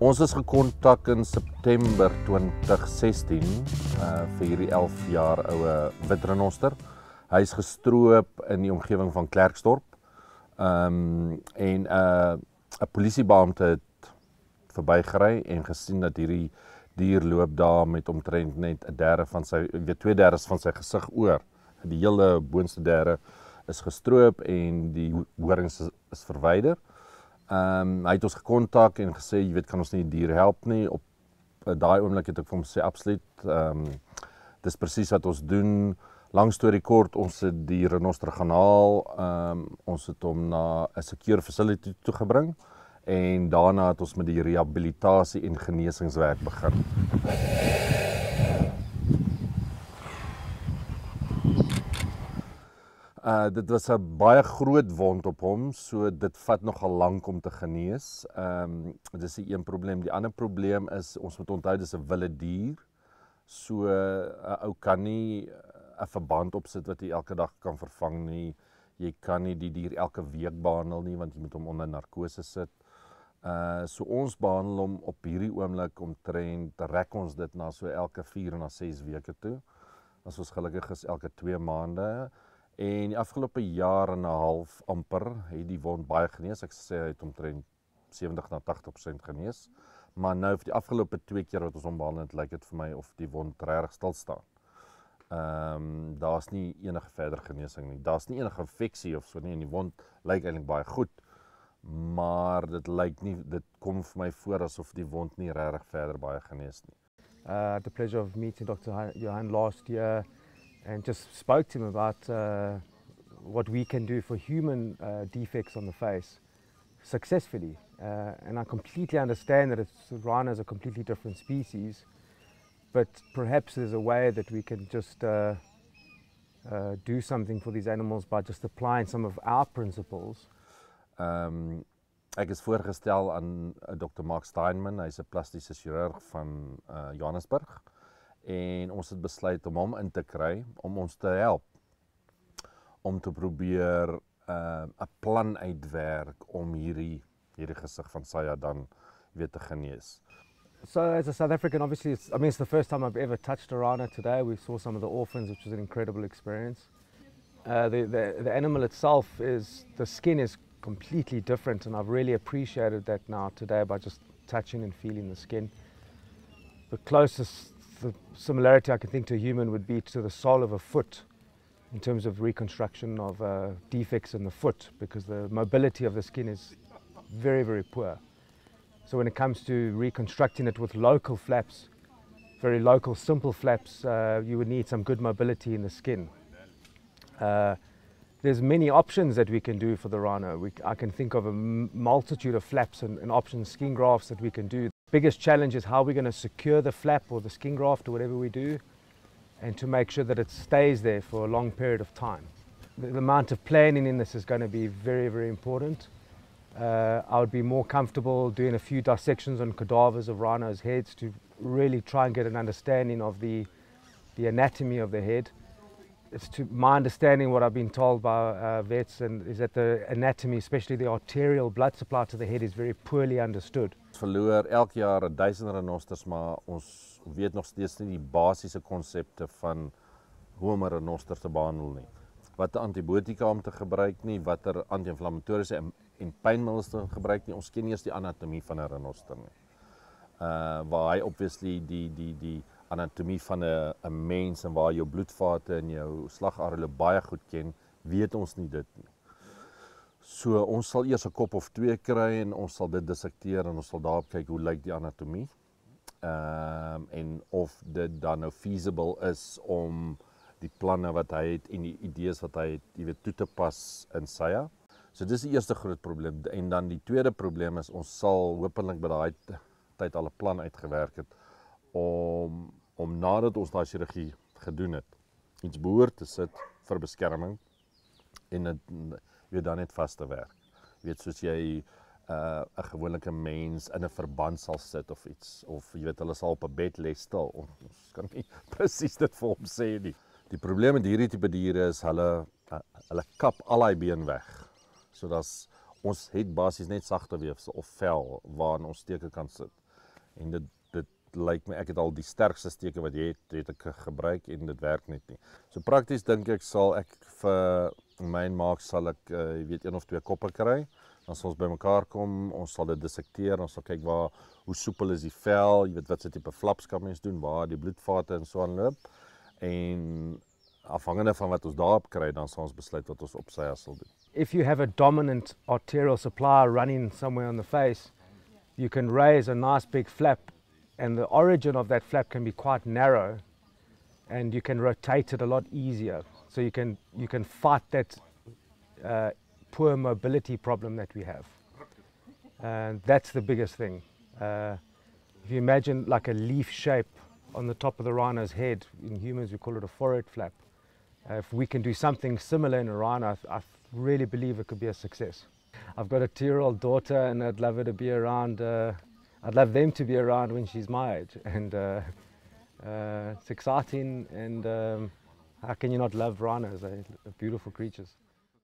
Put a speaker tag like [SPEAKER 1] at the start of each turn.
[SPEAKER 1] Ons is gekontak in September 2016 vir hierdie 11 jaar oue wit renoster. Hy is gestroop in die omgewing van Klerksdorp. En 'n polisiebeampte het verbygery en gesien dat hierdie dier loop daar met omtrent net 1/3 van sy, 2/3 van sy gesig oor. Die hele boonste derde is gestroop en die horings is verwyder. Hy het ons gekontak en gesê, kan ons nie die dier help nie. Op daai oomblik het ek vir hom gesê, absoluut, dis presies wat ons doen. Lang storie kort, ons het die renoster gaan haal, ons het hom na 'n secure facility toe gebring en daarna het ons met die rehabilitasie en genesingswerk begin. Dit was 'n baie groot wond op hom, so dit vat nogal lank om te genees. Dis die een probleem. Die ander probleem is, ons moet onthou, dis 'n wilde dier. So 'n ou kan nie 'n verband opsit wat jy elke dag kan vervang nie. Jy kan nie die dier elke week behandel nie, want jy moet hom onder narkose sit. So ons behandel hom op hierdie oomblik omtrent, rek ons dit na so elke 4 na 6 weke toe. As ons gelukkig is elke 2 maande. En die afgelope jaar en 'n half amper het die wond baie genees. Ek sê hy het omtrent 70 na 80% genees. Maar nou vir die afgelope 2 keer wat ons hom behandel het, lyk dit vir my of die wond regtig stil staan. Daar's nie enige verder genesing nie. Daar's nie enige infeksie of so nie en die wond lyk eintlik baie goed. Maar dit lyk nie, dit kom vir my voor asof die wond nie regtig verder baie genees nie.
[SPEAKER 2] I had the pleasure of meeting Dr. Johan last year and just spoke to him about what we can do for human defects on the face successfully. And I completely understand that rhino is a completely different species, but perhaps there's a way that we can just do something for these animals by just applying some of our principles.
[SPEAKER 1] Ek is voorgestel aan Dr. Mark Steinman, hy's 'n plastiese chirurg van Johannesburg. En ons het besluit om hom in te kry, om ons te help, om te probeer 'n plan uitwerk om hierdie gesig van Saya dan weer te genees.
[SPEAKER 2] So as a South African, obviously, it's the first time I've ever touched a rhino today. We saw some of the orphans, which was an incredible experience. The animal itself, the skin is completely different, and I've really appreciated that now today by just touching and feeling the skin. The closest similarity I can think to a human would be to the sole of a foot in terms of reconstruction of defects in the foot, because the mobility of the skin is very, very poor. So when it comes to reconstructing it with local flaps, very local, simple flaps, you would need some good mobility in the skin. There's many options that we can do for the rhino. I can think of a multitude of flaps and options, skin grafts that we can do. Biggest challenge is how we're going to secure the flap or the skin graft or whatever we do, and to make sure that it stays there for a long period of time. The amount of planning in this is going to be very, very important. I would be more comfortable doing a few dissections on cadavers of rhinos' heads to really try and get an understanding of the anatomy of the head. It's to my understanding, what I've been told by vets, is that the anatomy, especially the arterial blood supply to the head, is very poorly understood.
[SPEAKER 1] Ons verloor elk jaar 1000 renosters, maar ons weet nog steeds nie die basiese konsepte van hoe om 'n renoster te behandel nie. Watter antibiotika om te gebruik nie, watter anti-inflammatoriese en pynmiddels te gebruik nie. Ons ken nie eens die anatomie van 'n renoster nie. Waar hy obviously die anatomie van 'n mens en waar jou bloedvate en jou slagarelle baie goed ken, weet ons nie dit nie. So ons sal eers 'n kop of 2 kry en ons sal dit dissekteer en ons sal daarop kyk hoe lyk die anatomie. En of dit dan nou feasible is om die planne wat hy het en die idees wat hy het, toe te pas in Saya. So dis die eerste groot probleem. En dan die tweede probleem is, ons sal hopelik by daai tyd al 'n plan uitgewerk het om nadat ons daai chirurgie gedoen het, iets behoort te sit vir beskerming en dit dan net vas te werk. Soos jy 'n gewone mens in 'n verband sal sit of iets, of hulle sal op 'n bed lê stil. Ons kan nie presies dit vir hom sê nie. Die probleem met hierdie tipe diere is hulle kap al daai been weg. So ons het basies net sagte weefsel of vel waarin ons steke kan sit. En dit lyk my ek het al die sterkste steke wat jy het ek gebruik en dit werk net nie. So prakties dink ek sal ek vir my en Maak sal ek jy weet 1 of 2 koppe kry. Dan sal ons bymekaar kom, ons sal dit dissekteer, ons sal kyk hoe soepel is die vel, jy weet wat se tipe flaps kan mens doen, waar die bloedvate en so aanloop. En afhangende van wat ons daarop kry, dan sal ons besluit wat ons op sy as sal doen.
[SPEAKER 2] If you have a dominant arterial supply running somewhere on the face, you can raise a nice big flap, and the origin of that flap can be quite narrow, and you can rotate it a lot easier. So you can fight that poor mobility problem that we have. And that's the biggest thing. If you imagine like a leaf shape on the top of the rhino's head, in humans we call it a forehead flap. If we can do something similar in a rhino, I really believe it could be a success. I've got a 2-year-old daughter, and I'd love her to be around. I'd love them to be around when she's my age, and it's exciting. And how can you not love rhinos? They're beautiful creatures.